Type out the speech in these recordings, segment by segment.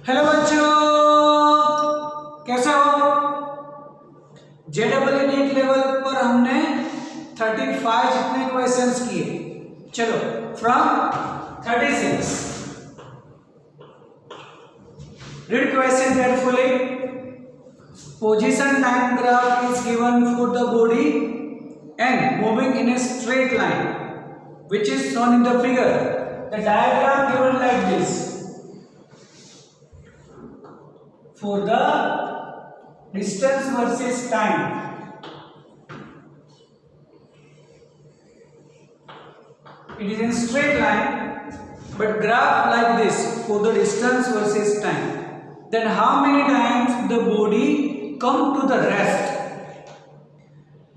Hello बच्चों, कैसे हो? JEE नीट लेवल पर हमने 35 जितने क्वेश्चंस किए। चलो from 36 read question carefully. Position time graph is given for the body and moving in a straight line which is shown in the figure. The diagram given like this. For the distance versus time, it is in straight line but graph like this for the distance versus time. Then how many times the body come to the rest?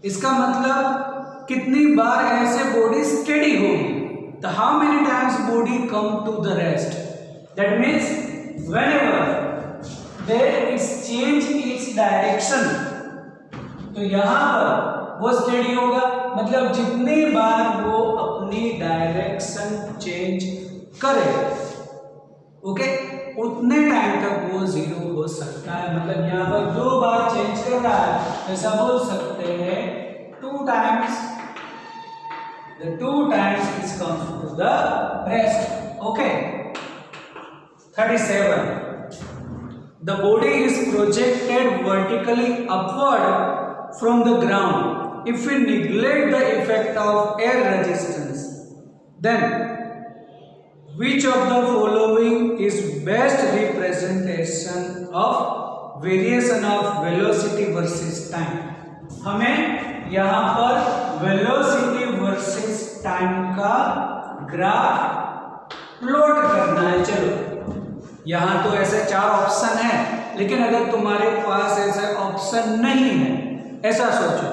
इसका मतलब कितनी बार ऐसे body steady होगी, तो how many times body come to the rest. That means whenever there is change its direction, तो यहां पर वो स्टेडी होगा, मतलब जितनी बार वो अपनी डायरेक्शन चेंज करे ओके उतने टाइम तक वो जीरो हो सकता है। मतलब यहाँ पर 2 बार चेंज कर रहा है, ऐसा बोल सकते हैं 2 times, the 2 times it comes to the rest. Okay. 37. The body is projected vertically upward from the ground. If we neglect the effect of air resistance, then which of the following is best representation of variation of velocity versus time? हमें यहाँ पर velocity versus time का graph plot करना है। चलो यहाँ तो ऐसे 4 ऑप्शन है, लेकिन अगर तुम्हारे पास ऐसा ऑप्शन नहीं है, ऐसा सोचो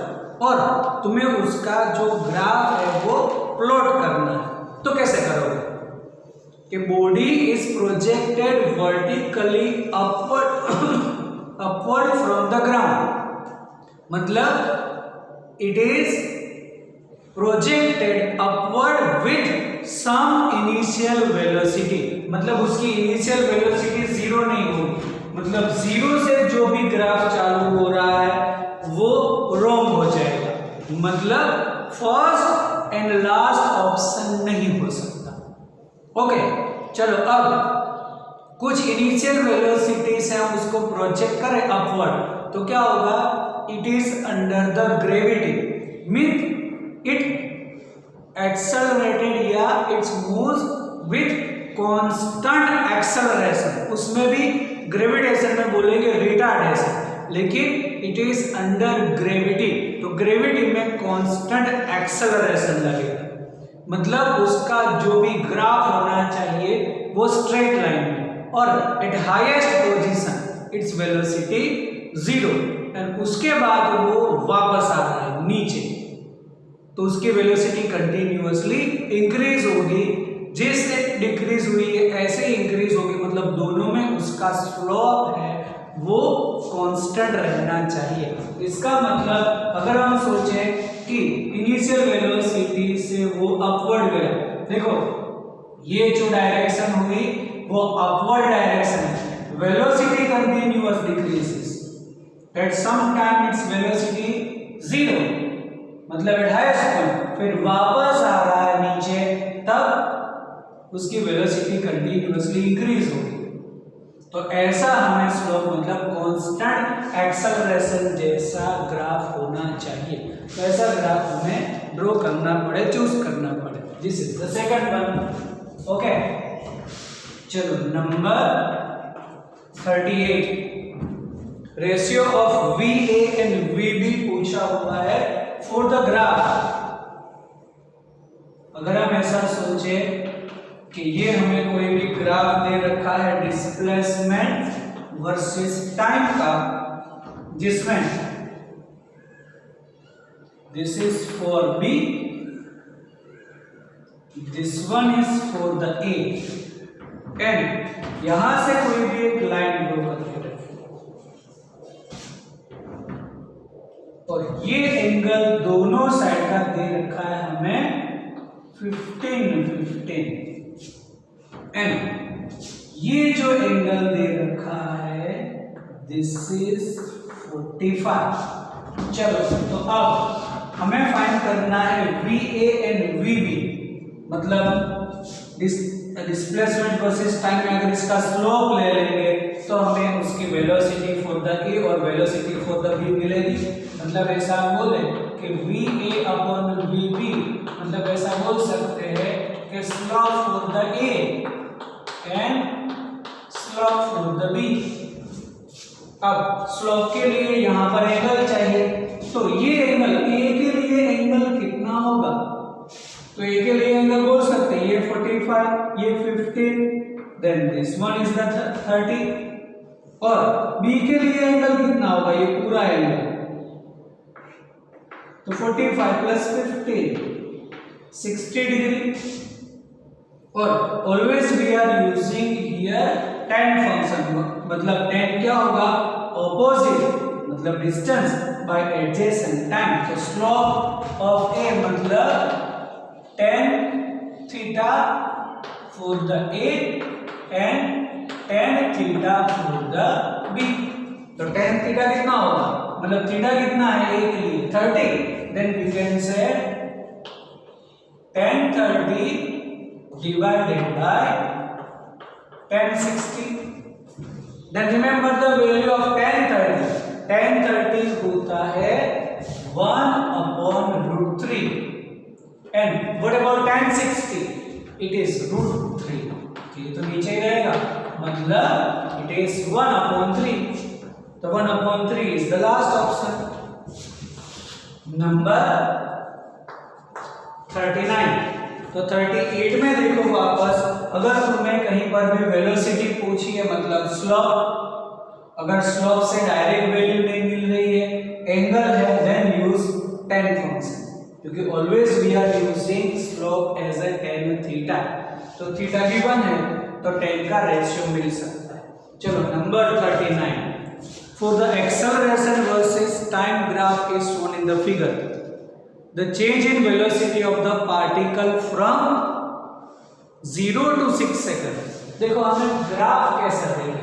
और तुम्हें उसका जो ग्राफ है वो प्लॉट करना है, तो कैसे करोगे कि body is projected vertically upward from the ground, मतलब it is projected upward with some initial velocity, मतलब उसकी इनिशियल वेलोसिटी 0 नहीं होगी, मतलब 0 से जो भी ग्राफ चालू हो रहा है वो रॉन्ग हो जाएगा, मतलब फर्स्ट एंड लास्ट ऑप्शन नहीं हो सकता। ओके चलो अब कुछ इनिशियल वेलोसिटी से हम उसको प्रोजेक्ट करें अपवर्ड, तो क्या होगा, it is under the gravity, mean it accelerated या its moves with constant acceleration, उसमें भी ग्रेविटेशन में बोलेंगे रिटार्डेशन, लेकिन इट इज अंडर ग्रेविटी, तो ग्रेविटी में कांस्टेंट एक्सेलरेशन लगेगा, मतलब उसका जो भी ग्राफ होना चाहिए वो स्ट्रेट लाइन में, और eight highest position it's velocity 0 and उसके बाद वो वापस आ रहा है नीचे, तो उसकी वेलोसिटी कंटिन्यूअसली इंक्रीज होगी, जैसे डिक्रीज हुई है ऐसे इंक्रीज होगी, मतलब दोनों में उसका स्लोप है वो कांस्टेंट रहना चाहिए। इसका मतलब अगर हम सोचें कि इनिशियल वेलोसिटी से वो अपवर्ड गया, देखो ये जो डायरेक्शन हुई वो अपवर्ड डायरेक्शन है, velocity continuous decreases, at some time its velocity 0, मतलब एट हाईएस्ट पॉइंट, फिर वापस आ रहा है नीचे, तब उसकी वेलोसिटी कंटिन्यूअसली इंक्रीज होगी, तो ऐसा हमें स्लोप मतलब कांस्टेंट एक्सेलरेशन जैसा ग्राफ होना चाहिए, तो ऐसा ग्राफ हमें ड्रॉ करना पड़े, चूज करना पड़े, this is the second one. Okay चलो number 38, ratio of VA and VB पूछा हुआ है फॉर द ग्राफ। अगर हम ऐसा सोचे कि ये हमें कोई भी ग्राफ दे रखा है डिस्प्लेसमेंट वर्सेस टाइम का, जिसमें this is for B, this one is for the A, and यहां से कोई भी एक लाइन ड्रॉ करके रखें, और ये एंगल दोनों साइड का दे रखा है हमें 15 एंड ये जो एंगल दे रखा है दिस इज 45। चलो तो अब हमें फाइंड करना है VA एंड VB, मतलब डिस्प्लेसमेंट वर्सेस टाइम में अगर इसका स्लोप ले लेंगे तो हमें उसकी वेलोसिटी फॉर द ए और वेलोसिटी फॉर द बी मिलेगी। मतलब ऐसा बोले कि VA अपॉन VB, मतलब ऐसा बोल सकते हैं कि slope for the A and slope for the B. अब स्लोप के लिए यहां पर एंगल चाहिए, तो ये एंगल ए के लिए एंगल कितना होगा? तो ए के लिए एंगल बोल सकते हैं ये 45, ये 15, then this one is the 30, और बी के लिए एंगल कितना होगा? ये पूरा एंगल, तो 45 प्लस 15 60 डिग्री। और always we are using here tan function, मतलब tan क्या होगा? ऑपोजिट, मतलब डिस्टेंस बाय एडजेसेंट टाइम। तो स्लोप ऑफ ए मतलब tan theta for the A and tan theta for the B. तो tan थीटा कितना होगा? मतलब थीटा कितना है ए के लिए? 30, then we can say tan 30 divided by tan 60. Then remember the value of tan 30. Tan 30 होता है 1/√3. And what about tan 60? It is √3. ये तो नीचे ही रहेगा, मतलब it is 1/3. तो 1/3 is the last option. Number 39. तो 38 में देखो वापस, अगर तुम्हें कहीं पर भी वेलोसिटी पूछी है, मतलब स्लोप, अगर स्लोप से डायरेक्ट वैल्यू नहीं मिल रही है, एंगल है, देन यूज tan फंक्शन, क्योंकि always we are using slope as a tan theta. तो थीटा गिवन है तो tan का रेशियो मिल सकता है। चलो number 39, for the acceleration versus time graph is shown in the figure. The change in velocity of the particle from 0 to 6 seconds. देखो हमें ग्राफ कैसा देगा?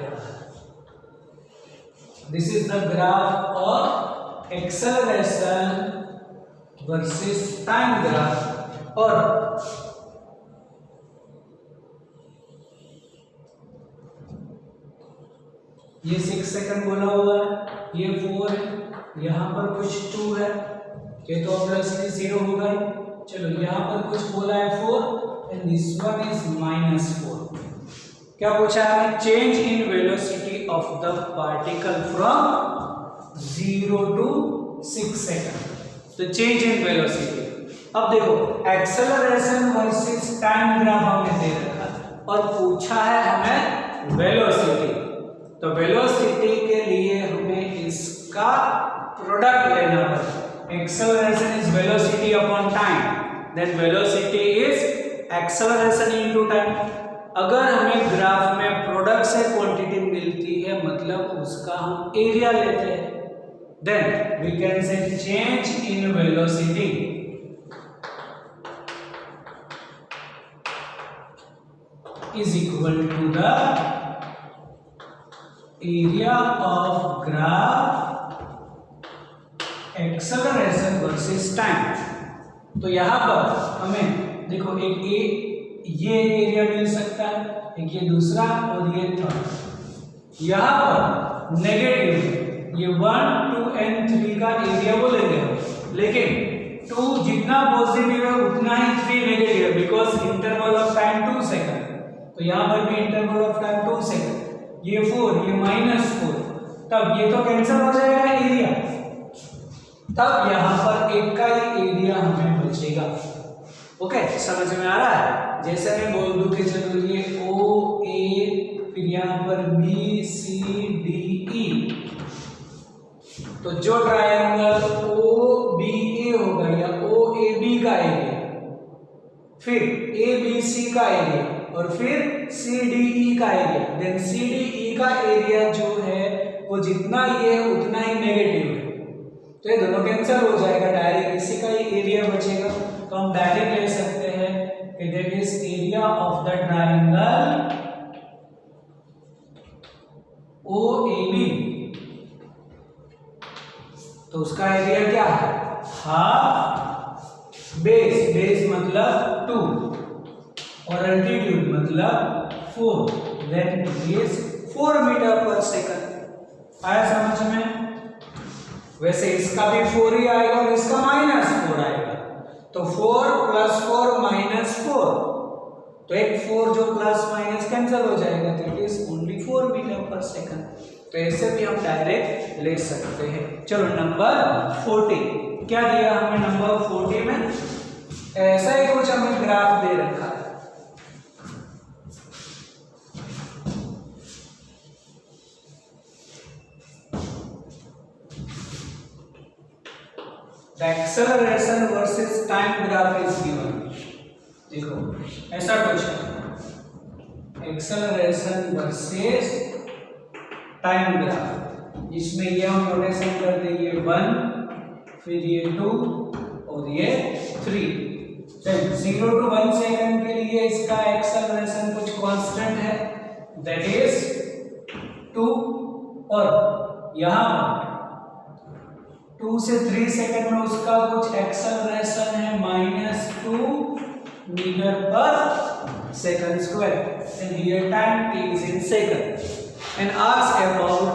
This is the graph of acceleration versus time graph। और ये 6 second बोला हुआ है, ये 4 है, यहाँ पर कुछ 2 है, ये तो ऑब्वियसली 0 होगा ही। चलो यहाँ पर कुछ बोला है 4 एंड दिस वन इज -4। क्या पूछा है? Change in velocity of the particle from 0 to 6 second. तो चेंज इन वेलोसिटी। अब देखो एक्सेलरेशन वर्सेस टाइम ग्राफ हमने दे रखा और पूछा है हमें वेलोसिटी। तो वेलोसिटी के लिए हमें इसका प्रोडक्ट लेना पड़ेगा। Acceleration is velocity upon time, then velocity is acceleration into time। अगर हमें ग्राफ में प्रोडक्ट से क्वांटिटी मिलती है, मतलब उसका हम एरिया लेते हैं, then we can say change in velocity is equal to the area of graph acceleration versus time. तो यहाँ पर हमें देखो एक ये एरिया मिल सकता है, एक ये दूसरा और ये थर्ड। यहाँ पर नेगेटिव ये 1, 2 and 3 का एरिया बोलेंगे हम, लेकिन 2 जितना पॉजिटिव है उतना ही 3 नेगेटिव है, because interval of time 2 second. तो यहाँ पर भी इंटरवल ऑफ टाइम 2 सेकंड, ये 4, ये -4, तब ये तो कैंसिल हो जाएगा एरिया, तब यहां पर एक का ही एरिया हमें बचेगा। ओके, समझ में आ रहा है? जैसे मैं बोल दूं कि चलो ये O A, फिर यहां पर B C D E, तो जो ट्रायंगल O B A होगा या O A B का एरिया, फिर A B C का एरिया और फिर C D E का area, then C D E का एरिया जो है वो जितना ये है उतना ही नेगेटिव है, तो ये दोनों कैंसिल हो जाएगा, डायरेक्ट इसी का ही एरिया बचेगा। तो हम डायरेक्ट ले सकते हैं कि that is area of the triangle OAB, तो उसका एरिया क्या है? हाफ बेस, बेस मतलब 2 और अल्टीट्यूड मतलब 4, देन इट इज 4 मीटर पर सेकंड। आया समझ में? वैसे इसका भी 4 ही आएगा और इसका -4 आएगा, तो 4 + 4 - 4, तो एक 4 जो प्लस माइनस कैंसिल हो जाएगा, तो इट इज ओनली 4 मीटर पर सेकंड। तो ऐसे भी हम डायरेक्ट ले सकते हैं। चलो नंबर 40, क्या दिया हमें नंबर 40 में? ऐसा ही कुछ हमें ग्राफ दे रखा है। The acceleration versus time graph is given। देखो ऐसा कुछ है, एक्सेलरेशन वर्सेस टाइम ग्राफ। इसमें ये हम नोटेशन कर देंगे 1, फिर ये 2 और ये 3। 0 to 1 सेकंड के लिए इसका एक्सेलरेशन कुछ कांस्टेंट है, दैट इज 2, और यहाँ 2 से 3 सेकंड में उसका कुछ एक्सेलरेशन है -2 मीटर पर second square, and here time t is in second, and asks about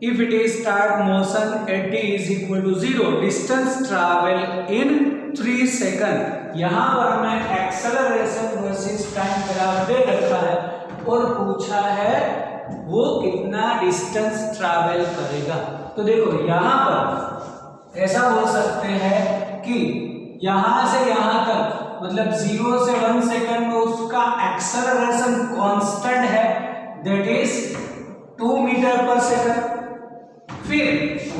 if it is start motion at t is equal to 0, distance travel in 3 second. यहाँ पर हमें एक्सेलरेशन वर्सेस टाइम ग्राफ दे रखा है और पूछा है वो कितना डिस्टेंस ट्रैवल करेगा। तो देखो यहाँ पर ऐसा बोल सकते हैं कि यहाँ से यहाँ तक मतलब 0 से 1 सेकंड में उसका एक्सेलरेशन कांस्टेंट है, दैट इज 2 मीटर पर सेकंड। फिर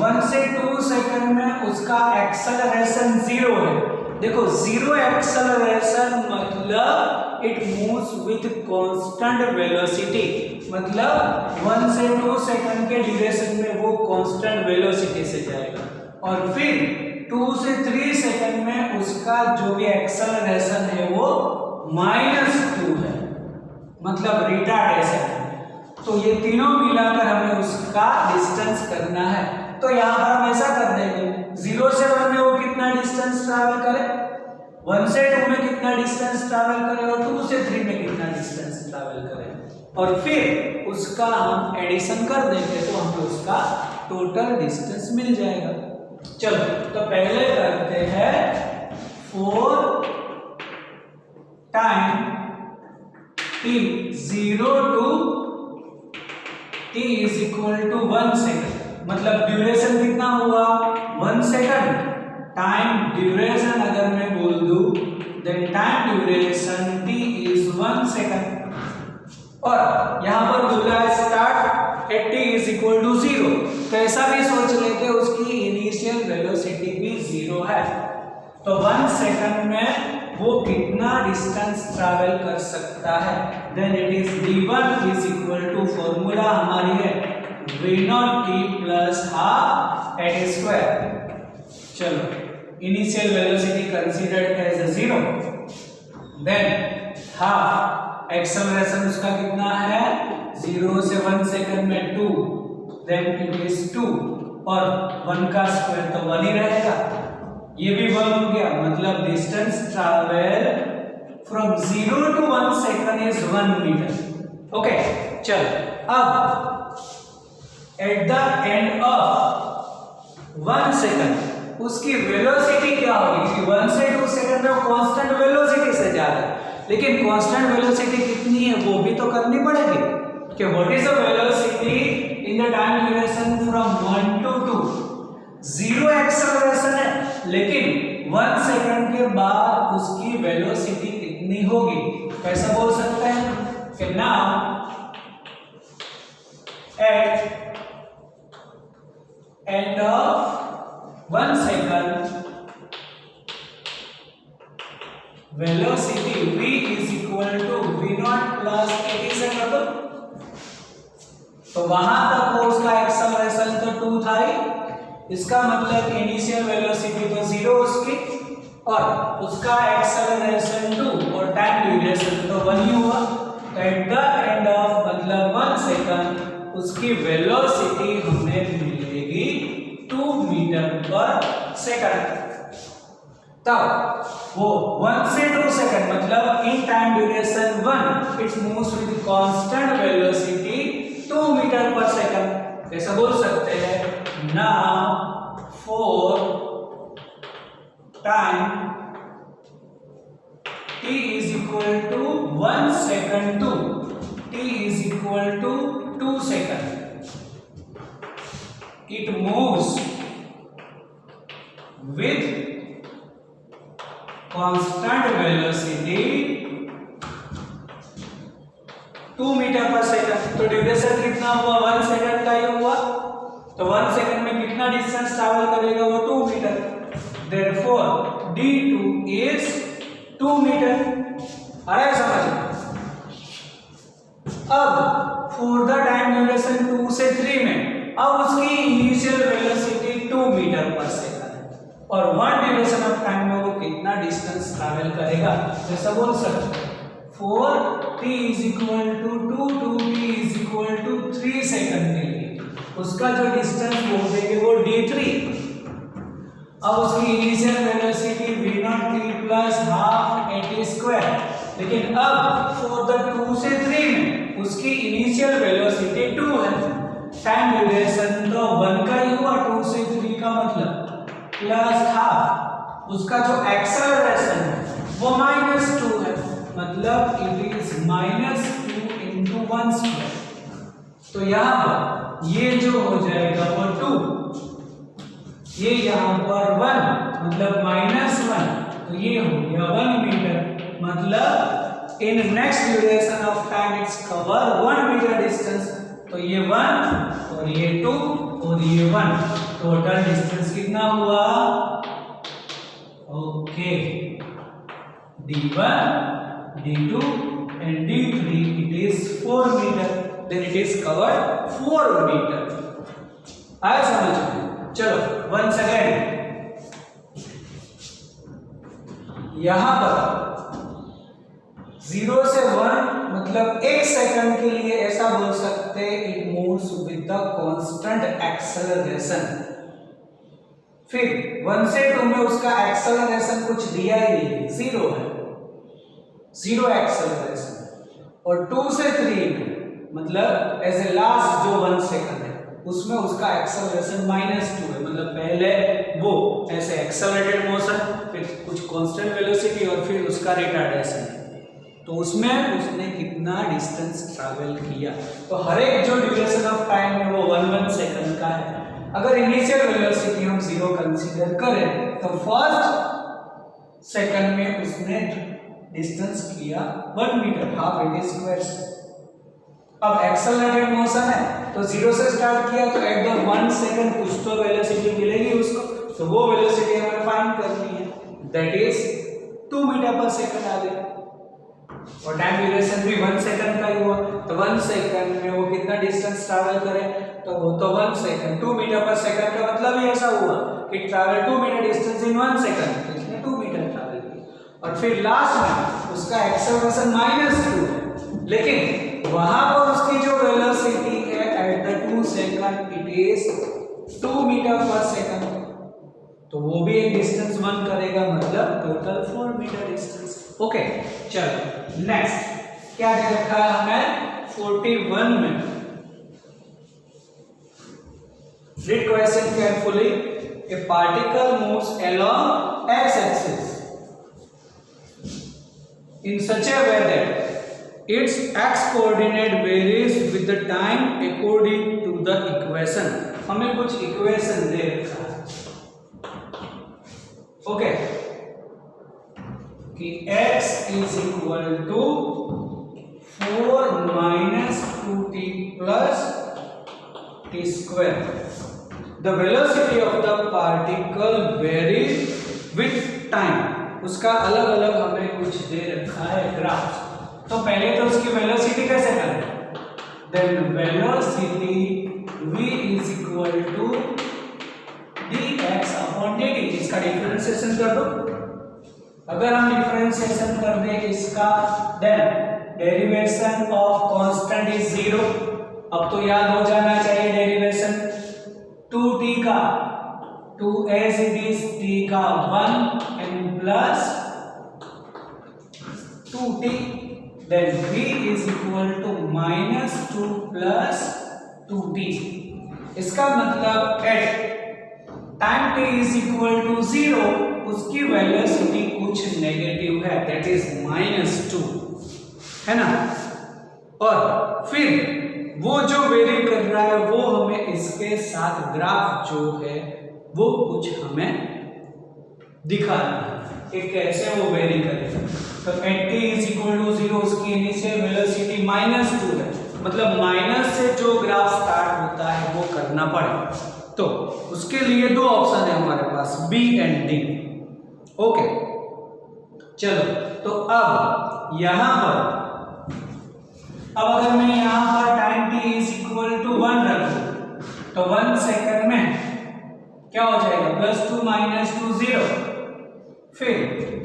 1 से 2 सेकंड में उसका एक्सेलरेशन 0 है। देखो 0 एक्सेलरेशन मतलब it moves with constant velocity, मतलब 1 से 2 सेकंड के ड्यूरेशन में वो कांस्टेंट वेलोसिटी से जाएगा, और फिर 2 से 3 सेकंड में उसका जो भी एक्सेलरेशन है वो -2 है, मतलब रिटार्डेशन है। तो ये तीनों मिलाकर हमें उसका डिस्टेंस करना है। तो यहाँ पर हम ऐसा कर देंगे, 0 से 1 में वो कितना डिस्टेंस ट्रैवल करे, 1 से 2 में कितना डिस्टेंस ट्रैवल करे, और 2 से 3 में कितना डिस्टेंस ट्रैवल करे, और फिर उसका हम एडिशन कर देंगे तो हमें उसका टोटल डिस्टेंस मिल जाएगा। चलो तो पहले करते हैं 4 time t 0 to t is equal to 1 second, मतलब ड्यूरेशन कितना हुआ 1 सेकंड। टाइम ड्यूरेशन अगर मैं बोल दूं then time duration t is 1 second, और यहां पर बोला है start at t is equal to 0, तो ऐसा भी सोच लेते उसकी इनिशियल वेलोसिटी भी 0 है, तो 1 सेकंड में वो कितना डिस्टेंस ट्रैवल कर सकता है, then it is d1 is equal to formula हमारी है v0t plus half at square। चलो initial velocity considered as 0, then half acceleration उसका कितना है 0 से 1 सेकंड में 2, देन इट इज 2, और 1 का स्क्वायर तो 1 ही रहेगा, ये भी 1 हो गया, मतलब distance travel from 0 to 1 second is 1 metre. Okay चल, अब at the end of 1 second उसकी वेलोसिटी क्या होगी? 1 से 2 सेकंड में कांस्टेंट वेलोसिटी से जा रहा है, लेकिन कांस्टेंट वेलोसिटी कितनी है वो भी तो करनी पड़ेगी कि what is the velocity in the time duration from 1 to 2। 0 acceleration है, लेकिन 1 सेकंड के बाद उसकी वेलोसिटी कितनी होगी? कैसा बोल सकते हैं कि now at end of 1 second velocity v is equal to v0 plus addition रखो, तो वहां तक वो उसका एक्सेलरेशन तो 2 था ही, इसका मतलब इनिशियल वेलोसिटी तो 0 उसकी, और उसका एक्सेलरेशन 2 और टाइम ड्यूरेशन तो 1 ही हुआ। एट द एंड ऑफ मतलब 1 सेकंड उसकी वेलोसिटी हमें मिलेगी 2 मीटर पर सेकंड। तब वो 1 से 2 सेकंड मतलब in time duration 1 its moves with constant velocity 2 metre पर सेकंड। ऐसा बोल सकते हैं now for time t is equal to 1 second to t is equal to 2 second, it moves with constant velocity 2 metre पर second. तो duration कितना हुआ? 1 second का ही हुआ। तो 1 सेकंड में कितना डिस्टेंस ट्रैवल करेगा? वो 2 metre. Therefore d2 is 2 metre. आ रहा है समझ? अब फॉर द टाइम ड्यूरेशन 2 से 3 में अब उसकी इनिशियल वेलोसिटी 2 मीटर पर सेकंड है और 1 ड्यूरेशन ऑफ टाइम में वो कितना डिस्टेंस ट्रैवल करेगा? जैसा बोल सकते हैं 4 t is equal to 2 2 t is equal to 3 second के लिए उसका जो डिस्टेंस बोल देंगे वो d3। अब उसकी initial velocity v0 t plus half at square, लेकिन अब फॉर द 2 से 3 में उसकी इनिशियल वेलोसिटी 2 है। टाइम ड्यूरेशन तो 1 का ही हुआ, 2 से 3 का मतलब प्लस हाफ। उसका जो एक्सेलरेशन है वो -2 है, मतलब इट इज -2 into 1 स्क्वायर। तो यहाँ पर ये जो हो जाएगा वो 2, ये यहाँ पर 1 मतलब -1, तो ये हो गया 1 मीटर। मतलब in next duration of time its cover 1 metre distance. तो ये 1 और ये 2 और ये 1, टोटल डिस्टेंस कितना हुआ? Okay, d1 d2 and d3 it is 4 meter, then it is covered 4 meter। आया समझ? चलो वंस अगेन यहां पर 0 से 1 मतलब 1 सेकंड के लिए ऐसा बोल सकते हैं it moves with the constant acceleration. फिर 1 से 2 में उसका एक्सेलरेशन कुछ दिया ही नहीं, 0 है, 0 एक्सेलरेशन। और 2 से 3 में मतलब एज ए लास्ट जो 1 सेकंड है उसमें उसका एक्सेलरेशन -2 है, मतलब पहले वो ऐसे एक्सेलरेटेड मोशन, फिर कुछ कांस्टेंट वेलोसिटी और फिर उसका रिटार्डेशन। तो उसमें उसने कितना डिस्टेंस ट्रैवल किया। तो हर एक जो ड्यूरेशन ऑफ टाइम है वो 1 सेकंड का है। अगर इनिशियल वेलोसिटी हम 0 कंसीडर करें तो फर्स्ट सेकंड में उसने डिस्टेंस किया 1 मीटर, हाफ at स्क्वायर। अब एक्सेलरेटेड मोशन है तो 0 से स्टार्ट किया तो एट द 1 सेकंड कुछ तो वेलोसिटी मिलेगी उसको, तो वो वेलोसिटी हमें फाइंड करनी है, दैट इज 2 मीटर पर सेकंड आ गया। और टाइम ड्यूरेशन भी 1 सेकंड का ही हुआ, तो 1 सेकंड में वो कितना डिस्टेंस ट्रैवल करे? तो वो तो 1 सेकंड, 2 मीटर पर सेकंड का मतलब ही ऐसा हुआ कि travel 2 metre distance in 1 second, तो इसने 2 मीटर ट्रैवल किया। और फिर लास्ट में उसका एक्सेलरेशन -2 है, लेकिन वहां पर उसकी जो वेलोसिटी है at the 2 second it is 2 metre पर सेकंड, तो वो भी एक डिस्टेंस 1 करेगा, मतलब टोटल 4 मीटर डिस्टेंस। ओके, चलो नेक्स्ट क्या दे रखा है हमें 41 में। Read question carefully. A particle moves along x axis in such a way that its x coordinate varies with the time according to the equation। हमें कुछ इक्वेशन दे रखा है, ओके, कि x is equal to 4 minus 2t plus t square। The velocity of the particle varies with time। उसका अलग अलग हमें कुछ दे रखा है ग्राफ। तो पहले तो उसकी वेलोसिटी कैसे करें? Then velocity v is equal to dx upon dt। इसका डिफरेंशिएशन कर दो। अगर हम डिफरेंशिएशन कर दें इसका, then derivation of constant is 0 अब तो याद हो जाना चाहिए डेरिवेशन 2t का 2 as it is t का 1 n plus 2t, then v is equal to minus 2 plus 2t। इसका मतलब at time t is equal to 0 उसकी वेलोसिटी कुछ नेगेटिव है, दैट इज -2, है ना। और फिर वो जो वेरी कर रहा है वो हमें इसके साथ ग्राफ जो है वो कुछ हमें दिखाना है कि कैसे वो वेरी करेगा। तो at t is equal to 0 उसकी इनिशियल वेलोसिटी -2 है, मतलब माइनस से जो ग्राफ स्टार्ट होता है वो करना पड़ेगा। तो उसके लिए दो ऑप्शन है हमारे पास, B एंड D। ओके, चलो तो अब यहां पर अब अगर मैं यहां पर time t is equal to 1 रखूं तो 1 सेकंड में क्या हो जाएगा, +2 -2 0। फिर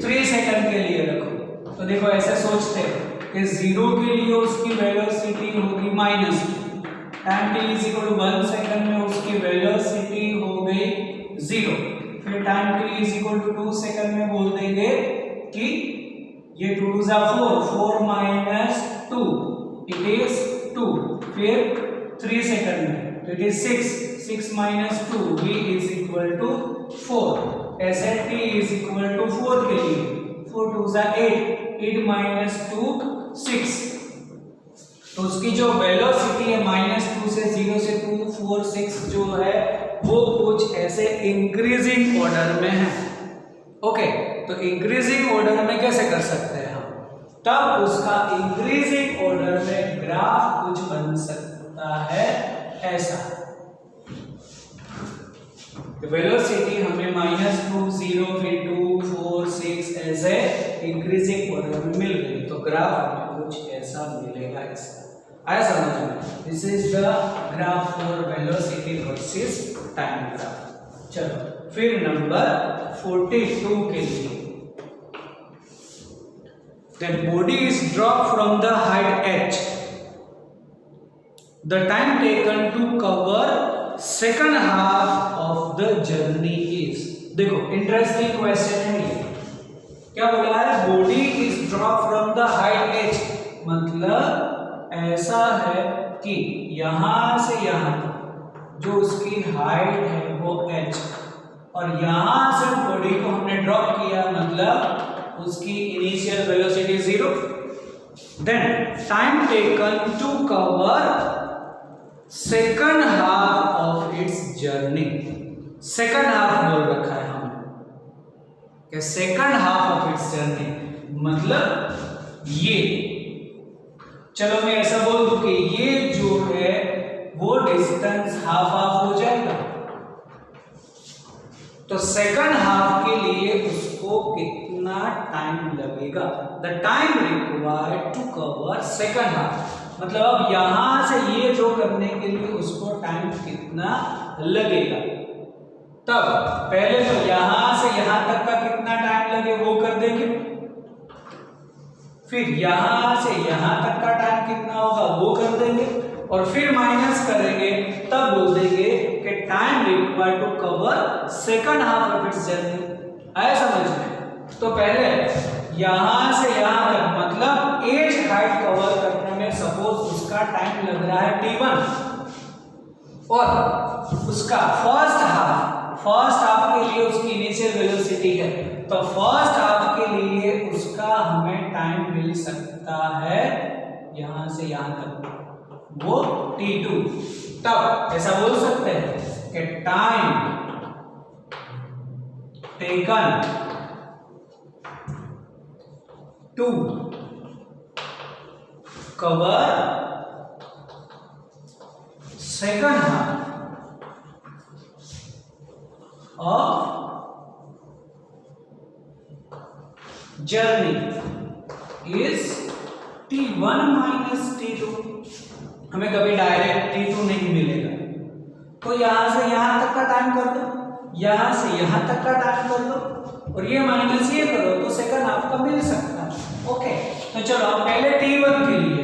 3 सेकंड के लिए रखो तो देखो ऐसे सोचते हैं कि 0 के लिए उसकी वेलोसिटी होगी -2, time t is equal to 1 second में उसकी वेलोसिटी हो गई 0। फिर time t is equal to 2 second में बोल देंगे कि ये 2 2 4, 4 - 2 इट इज 2। फिर 3 सेकंड में तो it is 6 - 2 v is equal to 4। ऐसे t इज इक्वल टू 4 के लिए 4 2 8, 8 - 2 6। तो उसकी जो वेलोसिटी है -2 से 0 से 2 4 6 जो है वो कुछ ऐसे इंक्रीजिंग ऑर्डर में है। ओके, तो इंक्रीजिंग ऑर्डर में कैसे कर सकते हैं हम, तब उसका इंक्रीजिंग ऑर्डर में ग्राफ कुछ बन सकता है ऐसा। वेलोसिटी हमें -2 0 फिर 2 4 6 ऐसे इंक्रीजिंग ऑर्डर में मिल गई, तो ग्राफ हमें कुछ ऐसा मिलेगा इसका। आया समझ में? This is the graph for velocity versus time graph. चलो फिर नंबर 42 के लिए, the body is dropped from the height h, the time taken to cover second half of the journey is। देखो इंटरेस्टिंग क्वेश्चन है ये, क्या बोला है, body is drop from the height h, मतलब ऐसा है कि यहां से यहां जो उसकी हाइट है वो h, और यहां से बॉडी को हमने ड्रॉप किया, मतलब उसकी initial velocity 0। Then time taken to cover second half of its journey. Second half बोल रखा है हमने कि second half of its journey, मतलब ये, चलो मैं ऐसा बोल दूं कि ये जो है वो डिस्टेंस हाफ हो जाएगा। तो सेकंड हाफ के लिए उसको कितना टाइम लगेगा, the time required to cover second half, मतलब अब यहां से ये जो करने के लिए उसको टाइम कितना लगेगा। तब पहले तो यहां से यहां तक का कितना टाइम लगे वो कर देंगे, फिर यहां से यहां तक का टाइम कितना होगा वो कर देंगे, और फिर माइनस करेंगे, तब बोल देंगे कि time required to cover second half of its journey. आया समझ में? तो पहले यहां से यहां तक, मतलब एज हाइट कवर करने में सपोज उसका टाइम लग रहा है t1, और उसका फर्स्ट हाफ के लिए उसकी इनिशियल वेलोसिटी है, तो फर्स्ट हाफ के लिए उसका हमें टाइम मिल सकता है यहां से यहां तक वो t2। तब ऐसा बोल सकते हैं कि time taken to cover second half of journey is t1 - t2। हमें कभी डायरेक्ट t2 नहीं मिलेगा, तो यहां से यहां तक का टाइम कर दो, यहां से यहां तक का टाइम कर दो, और ये माइनस ये करो तो सेकंड हाफ का मिल सकता है। ओके, तो चलो अब पहले t1 के लिए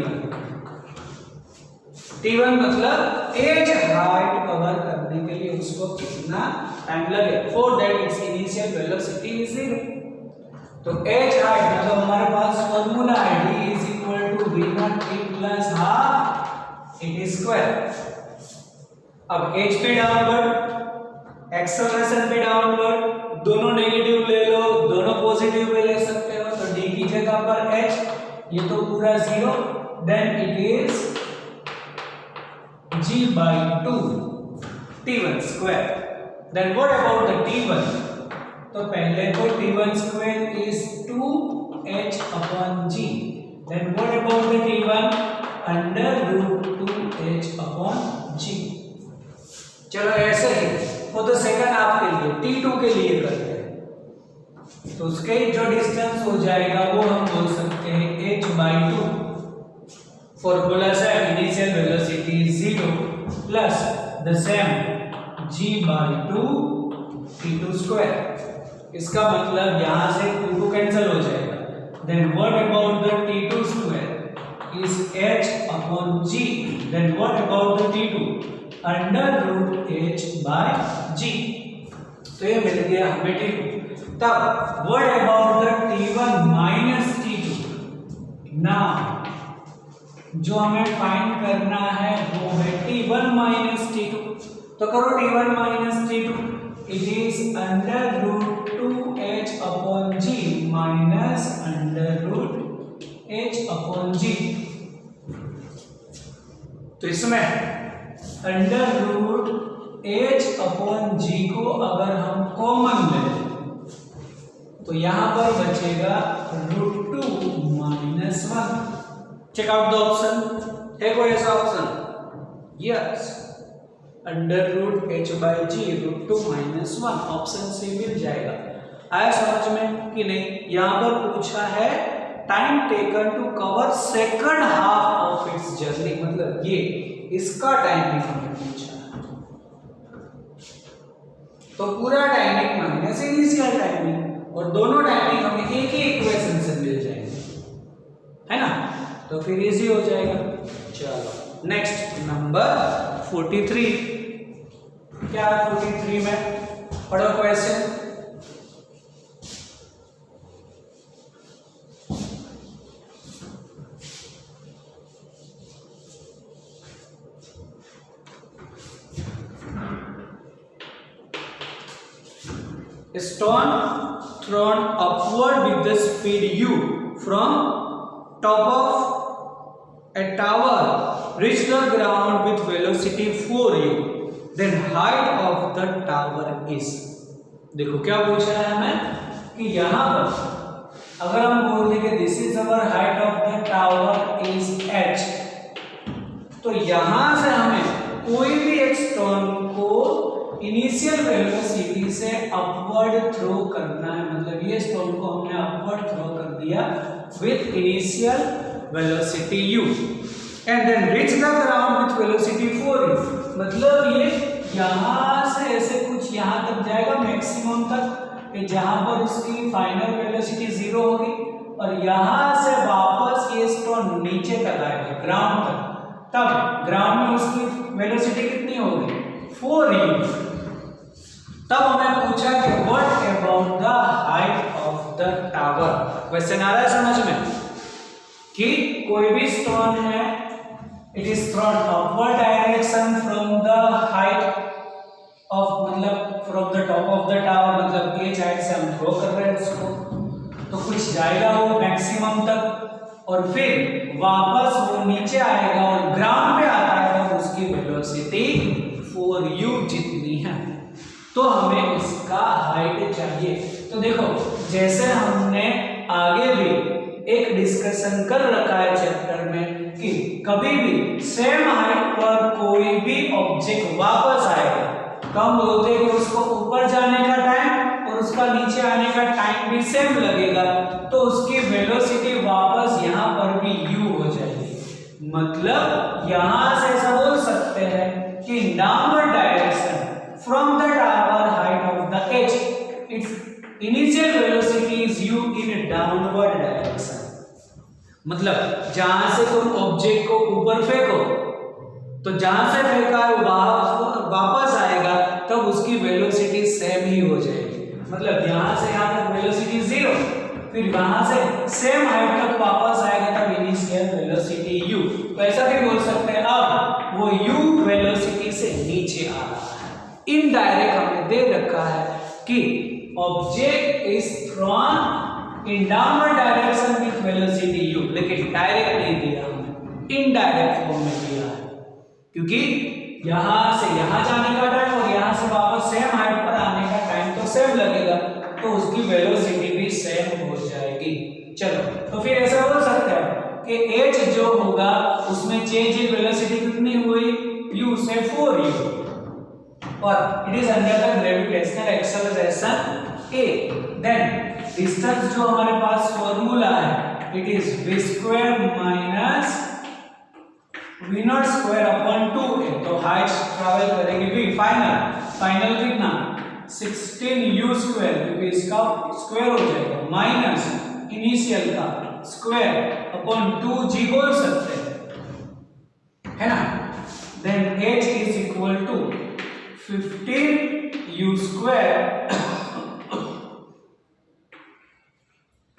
T1 मतलब एज हाइट कवर करने के लिए उसको कितना टाइम लगे, for that its initial velocity is 0। तो एज हाइट मतलब हमारे पास फॉर्मूला है d is equal to v0t plus half t square. अब एज पे डाउनवर्ड, एक्सेलरेशन पे डाउनवर्ड, दोनों नेगेटिव ले लो, दोनों पॉजिटिव भी ले सकते हो, तो d की जगह पर h, ये तो पूरा 0, then it is g by 2 t1 square। then what about the t1? तो पहले तो t1 square is 2h upon g, then what about the t1? under root 2h upon g। चलो ऐसे ही वो तो सेकंड हाफ के लिए, t2 के लिए करते हैं, तो उसके जो डिस्टेंस हो जाएगा वो हम बोल सकते हैं h by 2। फॉर्मूला से initial velocity 0 plus the same g by 2 t2 square. इसका मतलब यहां से 2 कैंसिल हो जाएगा, then what about the t2 square is h upon g, then what about the t2 under root h by g। तो ये मिल गया हमें t2। तब what about the t1 minus t2? Now जो हमें फाइंड करना है वो है t1 माइनस t2। तो करो t1 minus t2, it is under root 2h upon g minus under root h upon g। तो इसमें under root h upon g को अगर हम कॉमन लें तो यहां पर बचेगा root 2 minus 1। Check out the option, है कोई ऐसा option? Yes, under root h by g root 2 minus 1 option से मिल जाएगा। आया समझ में कि नहीं? यहां पर पूछा है time taken to cover second half of its journey, मतलब ये इसका टाइमिंग हमें पूछा है, तो पूरा टाइमिंग माइनस इनिशियल टाइमिंग, और दोनों टाइमिंग हमें एक ही इक्वेशन से मिल जाएंगे, है ना? तो फिर इजी हो जाएगा। चलो नेक्स्ट नंबर 43। क्या 43 में पढ़ो question. Stone thrown upward with the speed u from top of a tower reach the ground with velocity 4u, then height of the tower is। देखो क्या पूछा है हमें कि यहाँ पर अगर हम बोल दें कि this is our height of the tower is h, तो यहां से हमें कोई भी एक स्टोन को इनिशियल वेलोसिटी से अपवर्ड थ्रो करना है, मतलब ये स्टोन को हमने अपवर्ड थ्रो कर दिया with initial velocity u and then reach the ground with velocity 4u, मतलब ये यहां से ऐसे कुछ यहां तक जाएगा मैक्सिमम तक कि जहां पर उसकी फाइनल वेलोसिटी 0 होगी, और यहां से वापस ये स्टोन नीचे तक आएगा ग्राउंड तक, तब ग्राउंड में उसकी वेलोसिटी कितनी होगी 4u। तब हमें पूछा कि what about the height of the tower. Question आ रहा है समझ में कि कोई भी स्टोन है, it is thrown upward direction from the height of, मतलब from the top of the tower, मतलब ये साइड से हम थ्रो कर रहे हैं उसको, तो कुछ जाएगा वो मैक्सिमम तक और फिर वापस वो नीचे आएगा और ग्राउंड पे आता है तो उसकी वेलोसिटी 4u जितनी है, तो हमें इसका हाइट चाहिए। तो देखो जैसे हमने आगे भी एक डिस्कशन कर रखा है चैप्टर में कि कभी भी सेम हाइट पर कोई भी ऑब्जेक्ट वापस आएगा तो हम बोलते हैं कि उसको ऊपर जाने का टाइम और उसका नीचे आने का टाइम भी सेम लगेगा, तो उसकी वेलोसिटी वापस यहाँ पर भी u हो जाएगी। मतलब यहां से ऐसा बोल सकते हैं कि downward direction from the tower height of the h, its initial velocity is u in downward direction। मतलब जहां से तुम ऑब्जेक्ट को ऊपर फेंको तो जहां से फेंका है वापस आएगा तब उसकी वेलोसिटी सेम ही हो जाएगी। मतलब यहां से यहां तक वेलोसिटी 0, फिर वहां से सेम हाइट तक वापस आएगा तब इनिशियल वेलोसिटी u। तो ऐसा भी बोल सकते हैं अब वो u वेलोसिटी से नीचे आ रहा है। इनडायरेक्ट हमें दे रखा है कि object is thrown in downward direction with velocity u, लेकिन डायरेक्ट नहीं दिया हमें, इनडायरेक्ट फॉर्म में दिया है, क्योंकि यहां से यहां जाने का टाइम और यहां से वापस सेम हाइट पर आने का टाइम तो सेम लगेगा, तो उसकी वेलोसिटी भी सेम हो जाएगी। चलो तो फिर ऐसा बोल सकते हैं कि h जो होगा उसमें चेंज इन वेलोसिटी कितनी हुई, u से 4u, और it is under the gravitational acceleration a। Then distance जो हमारे पास फॉर्मूला है it is v square minus v not square upon 2a। तो हाइट ट्रैवल करेगी v, फाइनल कितना 16u स्क्वायर, क्योंकि इसका स्क्वायर हो जाएगा, माइनस इनिशियल का स्क्वायर अपॉन 2g बोल सकते हैं, है ना। Then h is equal to 15u square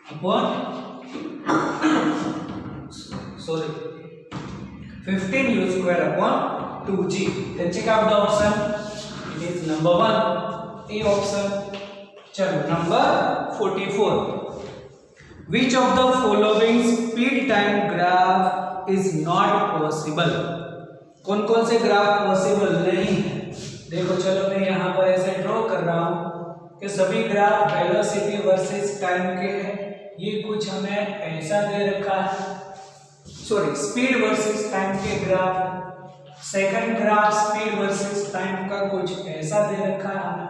upon 15u square upon 2g. Then check out the option. It is number 1, A option. चलो number 44. Which of the following speed time graph is not possible? कौन कौन से graph possible नहीं है? देखो चलो मैं यहाँ पर ऐसे ड्रॉ कर रहा हूँ कि सभी ग्राफ वेलोसिटी वर्सेस टाइम के हैं। ये कुछ हमें ऐसा दे रखा है, सॉरी स्पीड वर्सेस टाइम के graph, second graph speed versus time का कुछ ऐसा दे रखा है हमें,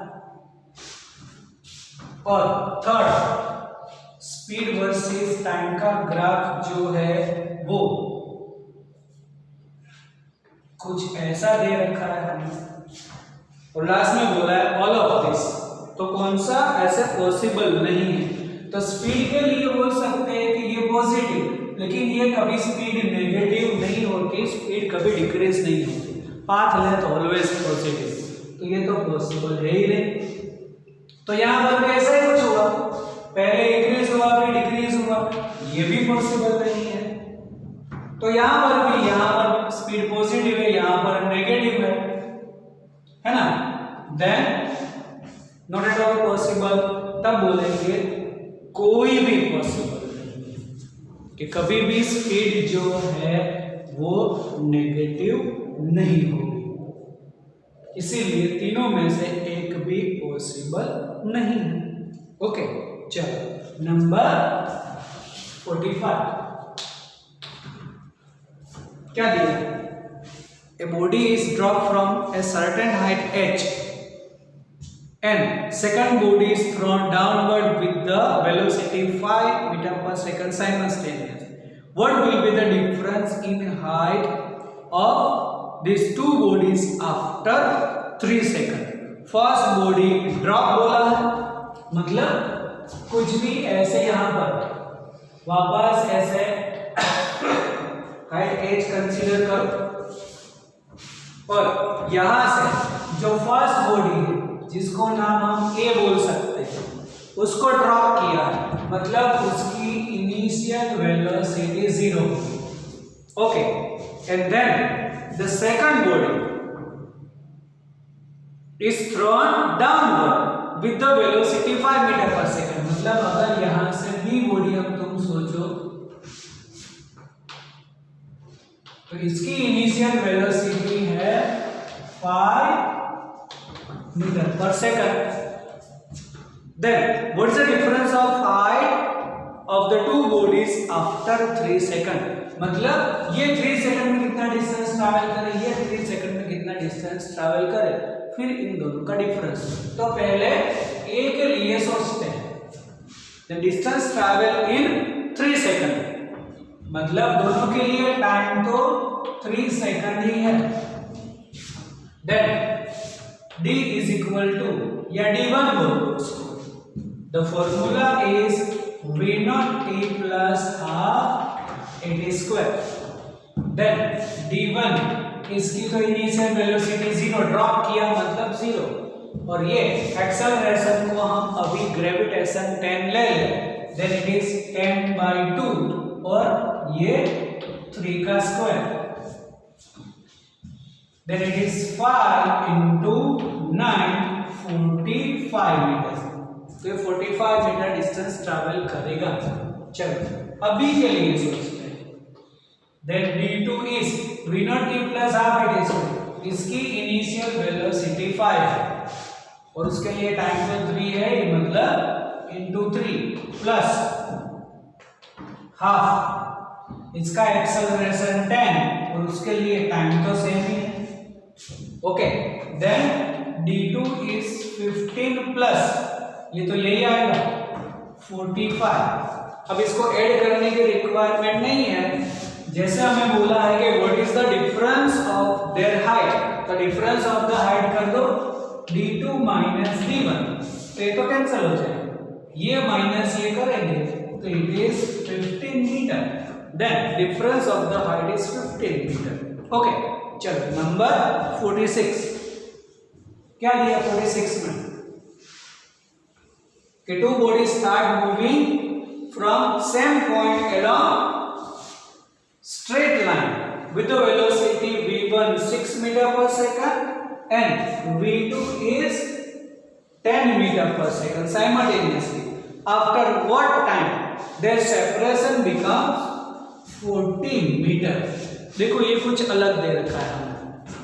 और थर्ड स्पीड वर्सेस टाइम का ग्राफ जो है वो कुछ ऐसा दे रखा है हमें, और लास्ट में बोला है ऑल ऑफ दिस। तो कौन सा ऐसे पॉसिबल नहीं है? तो स्पीड के लिए बोल सकते हैं कि ये पॉजिटिव, लेकिन ये कभी स्पीड नेगेटिव नहीं होती, स्पीड कभी डिक्रीज नहीं होती, पाथ लेंथ ऑलवेज पॉजिटिव, तो ये तो पॉसिबल है ही नहीं। तो यहाँ पर भी ऐसा ही कुछ हुआ, पहले इंक्रीज हुआ फिर डिक्रीज हुआ, ये भी पॉसिबल नहीं है। तो यहाँ पर भी, यहाँ पर स्पीड पॉजिटिव है, यहाँ पर नेगेटिव है ना, then not at all possible. तब बोलेंगे कोई भी पॉसिबल नहीं कि कभी भी स्पीड जो है वो नेगेटिव नहीं होगी, इसीलिए तीनों में से एक भी पॉसिबल नहीं है। ओके चलो नंबर 45 क्या दिया? A body is dropped from a certain height h and second body is thrown downward with the velocity 5 meter per second simultaneously. What will be the difference in height of these two bodies after 3 seconds? First body drop बोला है, मतलब कुछ भी ऐसे यहाँ पर वापस ऐसे हाइट h कंसीडर करो, और यहां से जो फर्स्ट बॉडी है जिसको नाम हम A बोल सकते हैं उसको ड्रॉप किया, मतलब उसकी initial velocity 0। Okay and then the second body is thrown downward with the velocity 5 metre पर सेकंड। मतलब अगर यहां से B बॉडी अब तुम सोचो तो इसकी इनिशियल वेलोसिटी है 5 मीटर पर second. Then what is the difference of height of the two bodies after 3 second? मतलब ये 3 सेकंड में कितना डिस्टेंस ट्रैवल करे, ये 3 सेकंड में कितना डिस्टेंस ट्रैवल करे, फिर इन दोनों का डिफरेंस। तो पहले A के लिए सोचते हैं, the distance travel in 3 second, मतलब दोनों के लिए टाइम तो 3 सेकंड ही है। Then d is equal to, या d1 बोलो उसको, the formula is v not t plus half at square. Then d1 इसकी तो इनिशियल वेलोसिटी 0, ड्रॉप किया मतलब 0, और ये एक्सेलरेशन को हम अभी ग्रेविटेशन 10 ले लें, देन इट इज 10/2 और ये 3 का square, then it is 5 into 9 45 metre, तो ये 45 मीटर डिस्टेंस ट्रैवल करेगा। चलो अभी के लिए सोचते हैं, then d2 is v0t plus half it is, इसकी इनिशियल वेलोसिटी 5 है और उसके लिए टाइम तो 3 है, ये मतलब into 3 प्लस हाफ, इसका एक्सेलरेशन 10 और उसके लिए टाइम तो सेम ही है। Okay, then d2 is 15 plus, ये तो यही आएगा 45। अब इसको ऐड करने की रिक्वायरमेंट नहीं है, जैसे हमें बोला है कि what is the difference of their height, तो डिफरेंस ऑफ द हाइट कर दो d2 माइनस d1, तो ये तो कैंसिल हो जाएगा, ये माइनस ये करेंगे तो it is 15 metre, then difference of the height is 15 metre. Okay, चलो नंबर 46 क्या दिया 46 में कि two body start moving from same point along straight line with the velocity v1 6 metre पर second and v2 is 10 metre पर second simultaneously, after what time their separation becomes 14 metre. देखो ये कुछ अलग दे रखा है हमें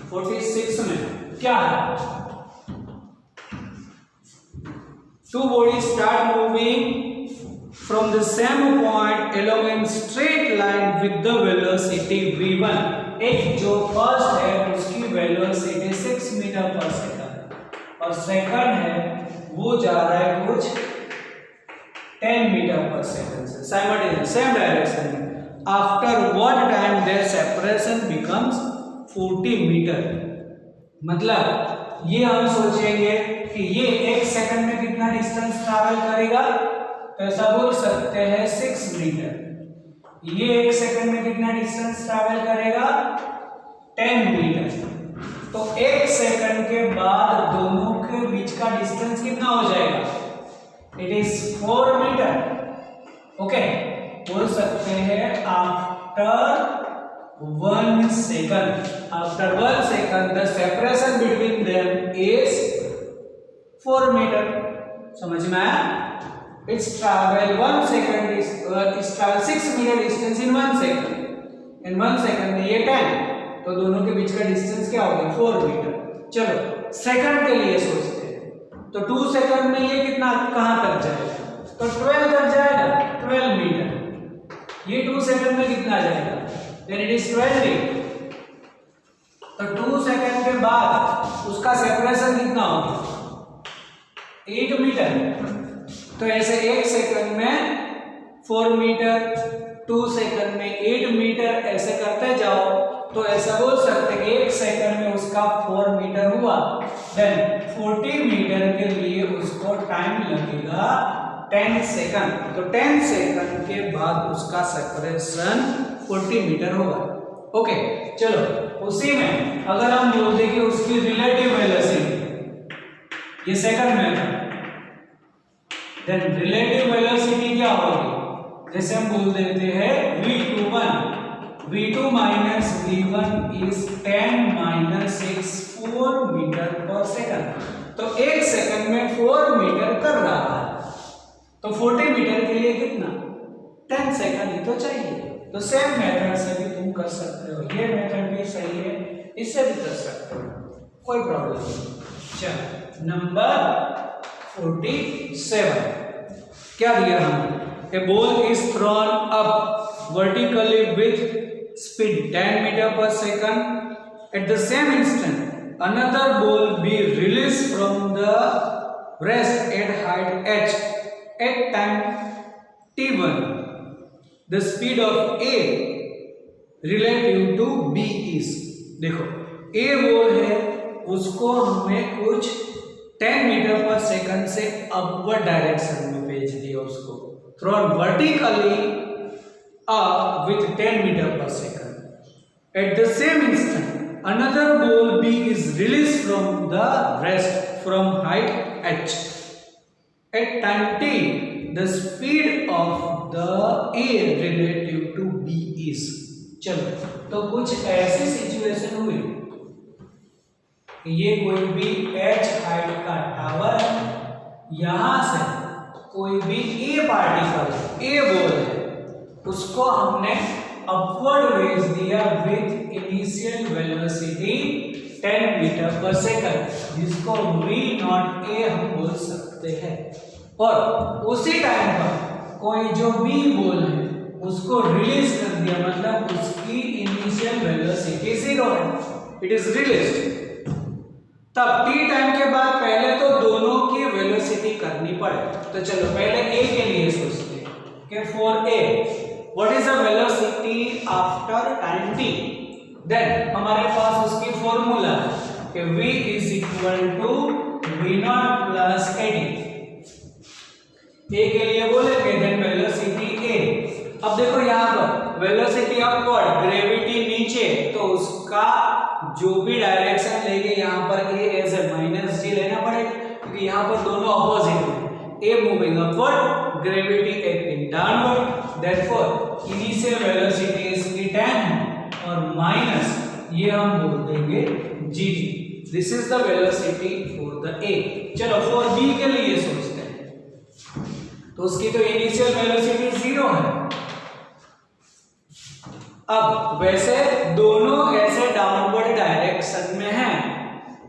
46 में, क्या है, two body start moving from the same point along in straight line with the velocity v1, एक जो फर्स्ट है उसकी वेलोसिटी 6 मीटर पर सेकंड और सेकंड है वो जा रहा है कुछ 10 मीटर पर सेकंड से साइमल्टेनियस सेम डायरेक्शन में। After what time their separation becomes 40 metre, मतलब ये हम सोचेंगे कि ये 1 सेकंड में कितना डिस्टेंस ट्रैवल करेगा, तो ऐसा बोल सकते हैं 6 मीटर, ये 1 सेकंड में कितना डिस्टेंस ट्रैवल करेगा 10 मीटर, तो 1 सेकंड के बाद दोनों के बीच का डिस्टेंस कितना हो जाएगा, इट इज 4 मीटर। ओके, बोल सकते हैं after 1 second, after 1 second the separation between them is 4 metre. समझ में आया? Its travel 1 second its travel 6 metre distance in 1 second, in 1 second में ये 10, तो दोनों के बीच का डिस्टेंस क्या हो गया 4 मीटर। चलो सेकंड के लिए सोचते हैं, तो 2 सेकंड में ये कितना कहां तक जाएगा, तो 12 तक जाएगा, 12 मीटर। ये 2 सेकंड में कितना जाएगा, देन इट इज 20, तो 2 सेकंड के बाद उसका सेपरेशन कितना होगा 8 मीटर। तो ऐसे 1 सेकंड में 4 मीटर, 2 सेकंड में 8 मीटर, ऐसे करते जाओ तो ऐसा बोल सकते हैं कि 1 सेकंड में उसका 4 मीटर हुआ, देन 40 मीटर के लिए उसको टाइम लगेगा 10 सेकंड, तो 10 सेकंड के बाद उसका सेपरेशन 40 मीटर होगा। ओके, चलो उसी में अगर हम बोल दें कि उसकी रिलेटिव वेलोसिटी, ये सेकंड में है, देन रिलेटिव वेलोसिटी क्या होगी, जैसे हम बोल देते हैं v2 minus v1 is 10 minus 6 4 metre पर सेकंड, तो 1 सेकंड में 4 मीटर कर रहा है, तो 40 मीटर के लिए कितना 10 सेकंड ही तो चाहिए। तो सेम मेथड से भी तुम कर सकते हो, ये मेथड भी सही है, इससे भी कर सकते हो, कोई प्रॉब्लम नहीं। चलो नंबर 47 क्या दिया हमने, a ball is thrown up vertically with speed 10 meter per second, at the same instant another ball be released from the rest at height h at time t1, the speed of a relative to b is, देखो a ball है उसको हमें कुछ 10 metre पर second से upward direction में भेज दिया, उसको थ्रोन वर्टिकली with 10 मीटर पर second, At the same instant, another ball B is released from the rest from height h. At time t, the speed of the A relative to B is. चलो, तो कुछ ऐसी situation हुई, ये कोई भी h height का tower है, यहां से कोई भी A पार्टिकल, A बॉल है, उसको हमने अपवर्ड भेज दिया विथ इनिशियल वेलोसिटी 10 मीटर पर सेकंड, जिसको v नॉट a हम बोल सकते हैं, और उसी टाइम पर कोई जो b बॉल है उसको रिलीज कर दिया, मतलब उसकी इनिशियल वेलोसिटी 0 है, इट इज रिलीज्ड। तब t टाइम के बाद पहले तो दोनों की वेलोसिटी करनी पड़े, तो चलो पहले a के लिए सोचते हैं कि for a what is the velocity after time t, then हमारे पास उसकी फॉर्मूला है कि v is equal to v naught plus ad। a के लिए बोलेंगे then velocity a। अब देखो यहाँ पर वेलोसिटी अपवर्ड, ग्रेविटी नीचे, तो उसका जो भी डायरेक्शन लेंगे यहाँ पर a एज ए माइनस जी लेना पड़ेगा, क्योंकि यहाँ पर दोनों अपोजिट हैं, a moving upward, gravity acting downward, therefore initial velocity इसकी 10 है और माइनस ये हम बोल देंगे gt। This is the velocity for the a। चलो फॉर b के लिए सोचते हैं, तो उसकी तो इनिशियल वेलोसिटी 0 है। अब वैसे दोनों ऐसे डाउनवर्ड डायरेक्शन में हैं,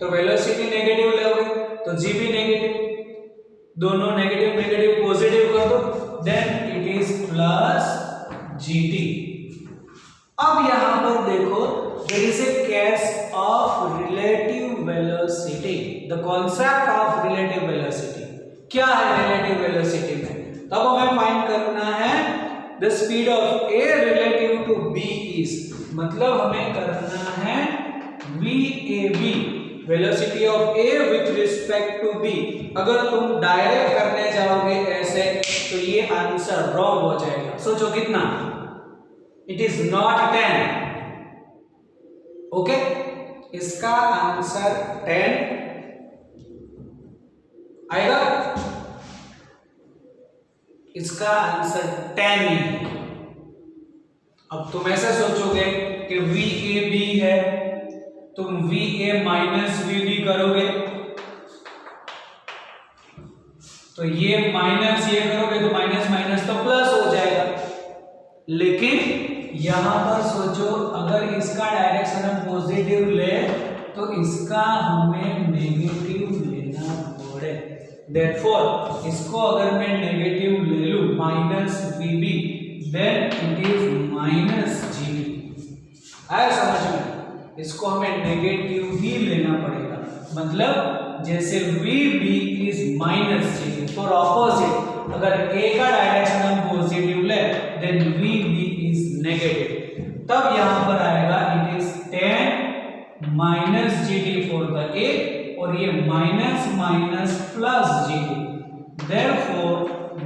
तो वेलोसिटी नेगेटिव लोगे तो g भी नेगेटिव, दोनों नेगेटिव नेगेटिव पॉजिटिव कर दो, then it is plus gt। अब यहां पर देखो there is a case of relative velocity, the concept of relative velocity. क्या है रिलेटिव वेलोसिटी में? तब हमें फाइंड करना है the speed of a relative to b is, मतलब हमें करना है vab, velocity of a with respect to b। अगर तुम डायरेक्ट करने जाओगे ऐसे तो ये आंसर रॉन्ग हो जाएगा। सोचो कितना, इट इज नॉट 10, ओके, इसका आंसर 10 आएगा, इसका आंसर 10 ही है। अब तुम ऐसा सोचोगे कि VAB है, तुम VA माइनस VB करोगे तो ये माइनस ये करोगे तो माइनस माइनस तो प्लस हो जाएगा, लेकिन यहां पर सोचो अगर इसका डायरेक्शन हम पॉजिटिव ले तो इसका हमें नेगेटिव लेना पड़े, देयरफॉर इसको अगर मैं नेगेटिव ले लूं minus VB, then it is minus GB। आया समझ में? इसको हमें नेगेटिव ही लेना पड़ेगा, मतलब जैसे VB is minus GB for opposite, अगर A का डायरेक्शन हम पॉजिटिव ले देन VB इज नेगेटिव, तब यहां पर आएगा it is 10 minus GD for the A, और ये minus minus plus GD, therefore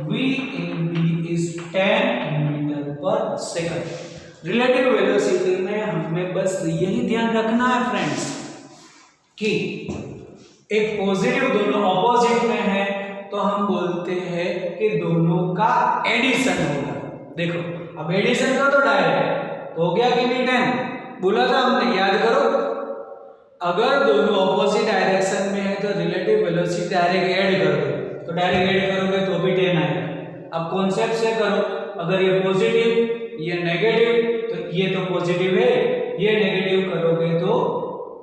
VAB is 10 metre पर सेकंड। रिलेटिव वेलोसिटी में हमें बस यही ध्यान रखना है फ्रेंड्स कि एक पॉजिटिव दोनों ऑपोजिट में है तो हम बोलते हैं कि दोनों का एडिशन होगा। देखो अब एडिशन का तो डायरेक्ट हो गया कि नहीं, 10 बोला था हमने, याद करो। अगर दोनों ऑपोजिट डायरेक्शन में है तो रिलेटिव वेलोसिटी डायरेक्ट ऐड कर दो, तो डायरेक्ट ऐड करोगे तो भी 10 आएगा। अब कॉन्सेप्ट से करो, अगर ये पॉजिटिव ये नेगेटिव तो ये तो पॉजिटिव है, ये नेगेटिव करोगे तो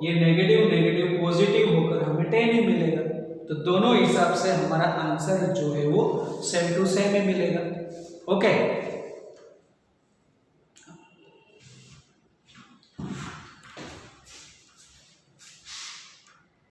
ये नेगेटिव नेगेटिव पॉजिटिव होकर हमें 10 ही मिलेगा। तो दोनों हिसाब से हमारा आंसर जो है वो सेम टू सेम ही मिलेगा। ओके।